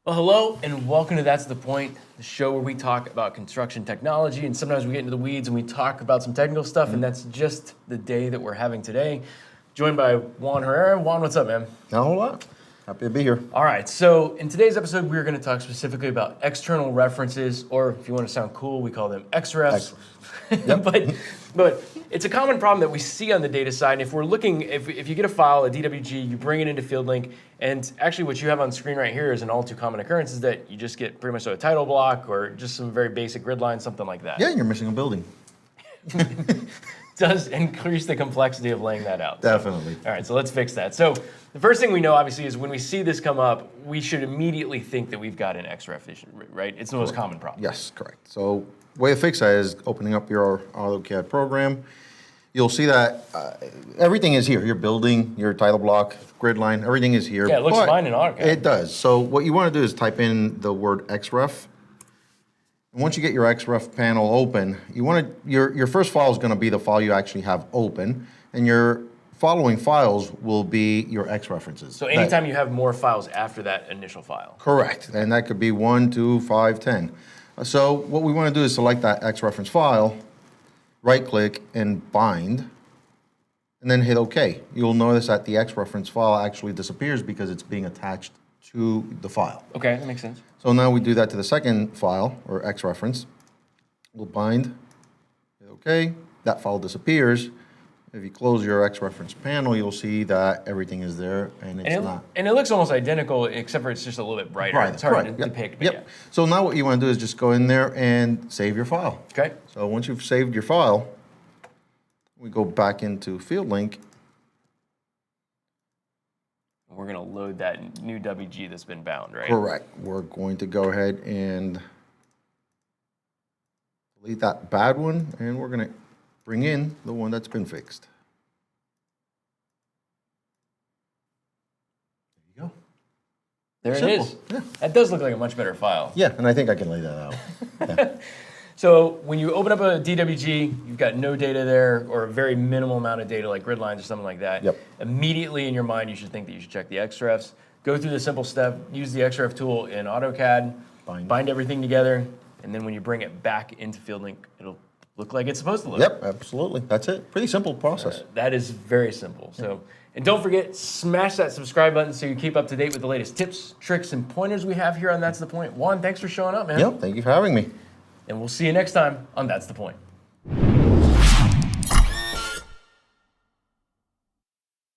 Well, hello and welcome to That's the Point, the show where we talk about construction technology, and sometimes we get into the weeds and we talk about some technical stuff, and that's just the day that we're having today. Joined by Juan Herrera. Juan, what's up, man? Not a whole lot. Happy to be here. All right, so in today's episode, we're going to talk specifically about external references, or if you want to sound cool, we call them XRefs. Yep. but it's a common problem that we see on the data side. And if we're looking, if you get a file, a DWG, you bring it into FieldLink, and actually what you have on screen right here is an all too common occurrence is that you just get pretty much a title block or just some very basic grid line, something like that. Yeah, you're missing a building. Does increase the complexity of laying that out. Definitely. All right, so let's fix that. So the first thing we know, obviously, is when we see this come up, we should immediately think that we've got an XRef issue, right? It's the most common problem. Yes, correct. So way to fix that is opening up your AutoCAD program. You'll see that everything is here. Your building, your title block, grid line, everything is here. Yeah, it looks fine in AutoCAD. It does. So what you want to do is type in the word XRef. And once you get your XRef panel open, you want to, your first file is going to be the file you actually have open, and your following files will be your X references. So anytime you have more files after that initial file. Correct, and that could be 1, 2, 5, 10. So what we want to do is select that X reference file, right-click, and bind, and then hit OK. You'll notice that the X reference file actually disappears because it's being attached to the file. Okay, that makes sense. So now we do that to the second file, or X reference. We'll bind, hit OK. That file disappears. If you close your X reference panel, you'll see that everything is there, and it's not. And it looks almost identical, except for it's just a little bit brighter. It's hard to depict. Yep. Yeah. So now what you want to do is just go in there and save your file. Okay. So once you've saved your file, we go back into FieldLink. We're going to load that new WG that's been bound, right? Correct. We're going to go ahead and delete that bad one, and we're going to bring in the one that's been fixed. There you go. There Simple. it is. Yeah. That does look like a much better file. Yeah, and I think I can lay that out. Yeah. So when you open up a DWG, you've got no data there or a very minimal amount of data like grid lines or something like that. Yep. Immediately in your mind, you should think that you should check the XRefs. Go through the simple step, use the XRef tool in AutoCAD, bind everything together, and then when you bring it back into FieldLink, it'll look like it's supposed to look. Yep, absolutely. That's it. Pretty simple process. That is very simple. So, and don't forget, smash that subscribe button so you keep up to date with the latest tips, tricks, and pointers we have here on That's the Point. Juan, thanks for showing up, man. Yep, thank you for having me. And we'll see you next time on That's the Point.